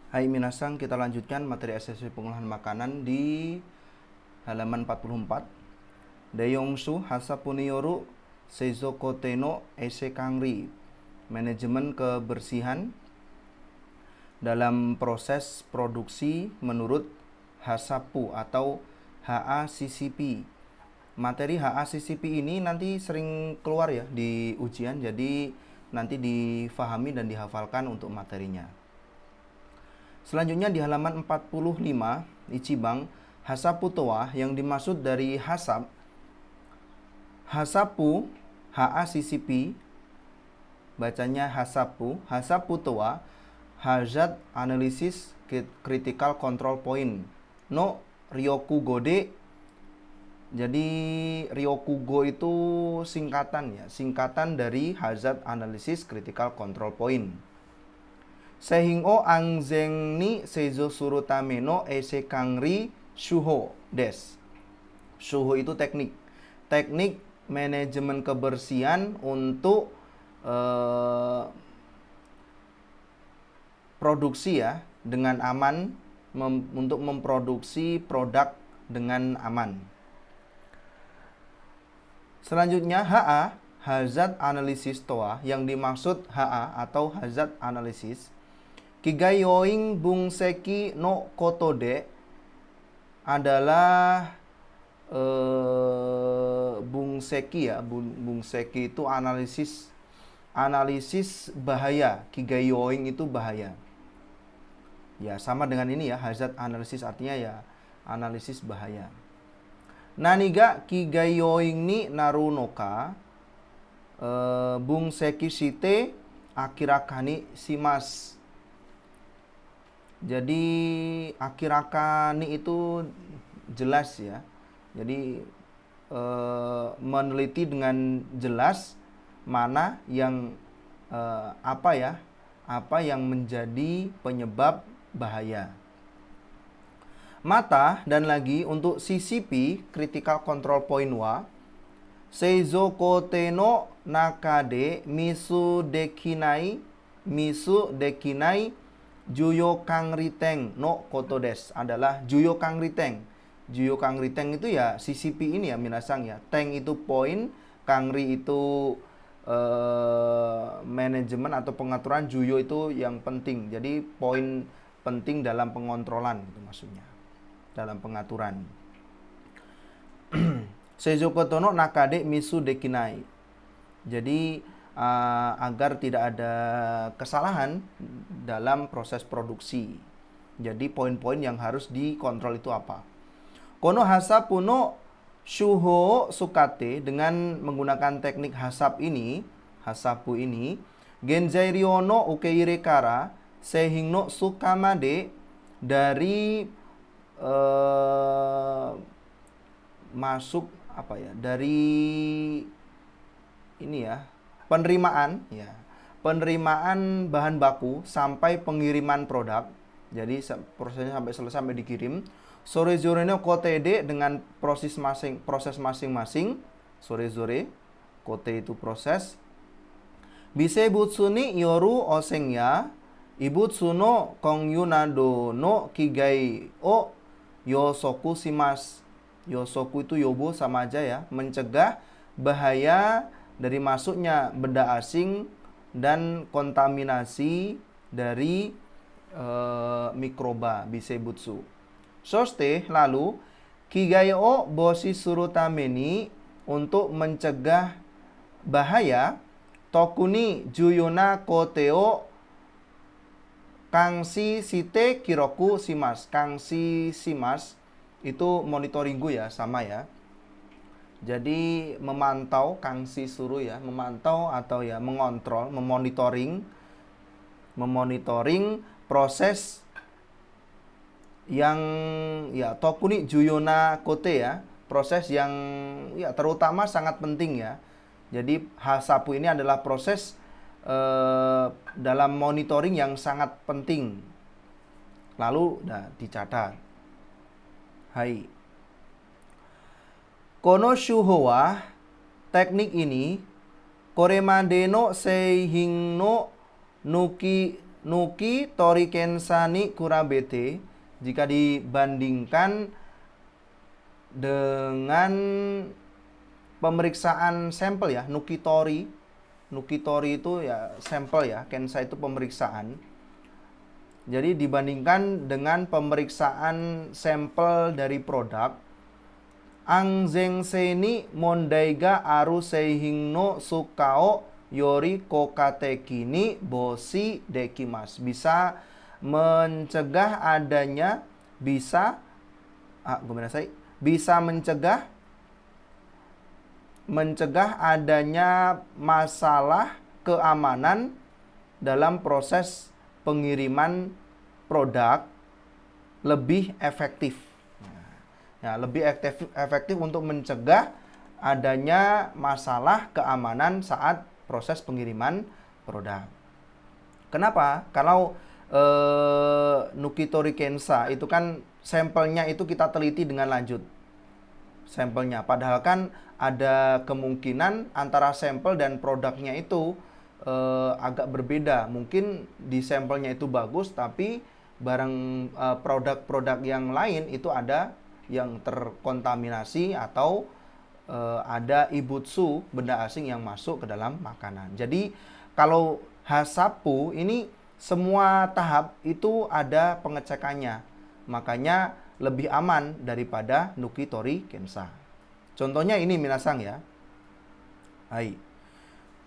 Hai minasang, kita lanjutkan materi SSW pengolahan makanan di halaman 44. Dayongsu Hasapunioru Seizokote no Eise Kangri. Manajemen kebersihan dalam proses produksi menurut Hasapu atau HACCP. Materi HACCP ini nanti sering keluar ya di ujian, jadi nanti difahami dan dihafalkan untuk materinya. Selanjutnya di halaman 45, Ichibang, Hasapu toa yang dimaksud dari hasap. Hasapu, HACCP, bacanya Hasapu. Hasapu toa, Hazard Analysis Critical Control Point. No Ryokugo de. Jadi Ryokugo itu singkatan ya, singkatan dari Hazard Analysis Critical Control Point. Sehingga anzeng ni seizo suru tame no eise kangri shuho des. Shuho itu teknik. Teknik manajemen kebersihan untuk produksi ya dengan aman, untuk memproduksi produk dengan aman. Selanjutnya HA, Hazard Analysis toa, yang dimaksud HA atau Hazard Analysis. Kigayoing bungseki no kotode adalah bungseki ya. Bungseki itu analisis bahaya. Kigayoing itu bahaya. Ya, sama dengan ini ya, hazard analysis artinya ya analisis bahaya. Naniga kigayoing ni narunoka bungseki shite akirakani shimasu. Jadi akirakani itu jelas ya. Jadi meneliti dengan jelas mana yang apa yang menjadi penyebab bahaya. Mata dan lagi untuk CCP Critical Control Point wa seizo kote no nakade misu dekinai Juyo Kangriteng no koto des adalah Juyo Kangriteng. Juyo Kangriteng itu ya CCP ini ya minasang ya. Teng itu point, Kangri itu manajemen atau pengaturan, Juyo itu yang penting. Jadi poin penting dalam pengontrolan itu maksudnya. Dalam pengaturan. Seizo koto no nakade misu dekinai. Jadi agar tidak ada kesalahan dalam proses produksi. Jadi poin-poin yang harus dikontrol itu apa? Kono hasapu no shuho sukate, dengan menggunakan teknik hasapu ini, genzai ryo no ukeire kara seihing no sukamade, dari masuk dari ini ya, penerimaan penerimaan bahan baku sampai pengiriman produk. Jadi prosesnya sampai selesai, sampai dikirim. Sore-zore no kotede, dengan proses masing-masing. Sore-zore kote itu proses. Bise butsu ni yoru osengya ibutsu no kongyu nado no kigai o yosoku shimasu. Yosoku itu yobo sama aja ya, mencegah bahaya dari masuknya benda asing dan kontaminasi dari mikroba bisebutsu. Soste, lalu kigai o boshi suru tameni, untuk mencegah bahaya, tokuni juyona koteo kangsi site kiroku shimasu. Kangsi shimasu itu monitoringgu ya, sama ya. Jadi memantau, kangsi suru ya, memantau atau ya mengontrol, memonitoring proses yang ya tokuni juyona kote ya, proses yang ya terutama sangat penting ya. Jadi hasapu ini adalah proses dalam monitoring yang sangat penting. Lalu dicatat. Hai. Kono shuho wa, teknik ini, koremade no seihing no Nuki tori kensa ni kurabete, jika dibandingkan dengan pemeriksaan sampel ya, nuki tori itu ya sampel ya, kensa itu pemeriksaan. Jadi dibandingkan dengan pemeriksaan sampel dari produk, Angzeng seni mondaiga aru seihingno sukao yori kokatekini bosi dekimas. Bisa mencegah adanya, bisa mencegah adanya masalah keamanan dalam proses pengiriman produk lebih efektif. Ya, lebih efektif untuk mencegah adanya masalah keamanan saat proses pengiriman produk. Kenapa? Kalau Nukitori Kensa itu kan sampelnya itu kita teliti dengan lanjut. Sampelnya, padahal kan ada kemungkinan antara sampel dan produknya itu agak berbeda. Mungkin di sampelnya itu bagus, tapi produk-produk yang lain itu ada yang terkontaminasi atau ada ibutsu, benda asing yang masuk ke dalam makanan. Jadi kalau hasapu ini semua tahap itu ada pengecekannya. Makanya lebih aman daripada Nukitori Kensa. Contohnya ini minasang ya. Hai.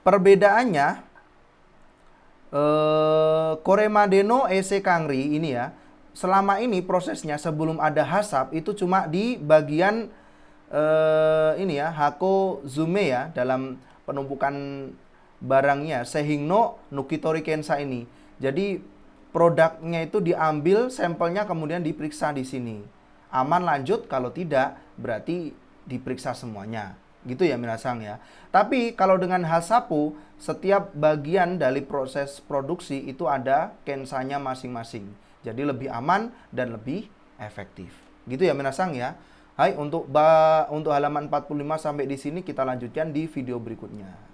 Perbedaannya Koremadeno Ese Kangri ini ya. Selama ini prosesnya sebelum ada hasap itu cuma di bagian ini ya, hako zume ya, dalam penumpukan barangnya sehingga Nukitori Kensa ini. Jadi produknya itu diambil sampelnya kemudian diperiksa di sini. Aman lanjut, kalau tidak berarti diperiksa semuanya. Gitu ya minasang ya. Tapi kalau dengan hasapu, setiap bagian dari proses produksi itu ada kensanya masing-masing. Jadi lebih aman dan lebih efektif. Gitu ya minasang ya. Hai, untuk halaman 45 sampai di sini kita lanjutkan di video berikutnya.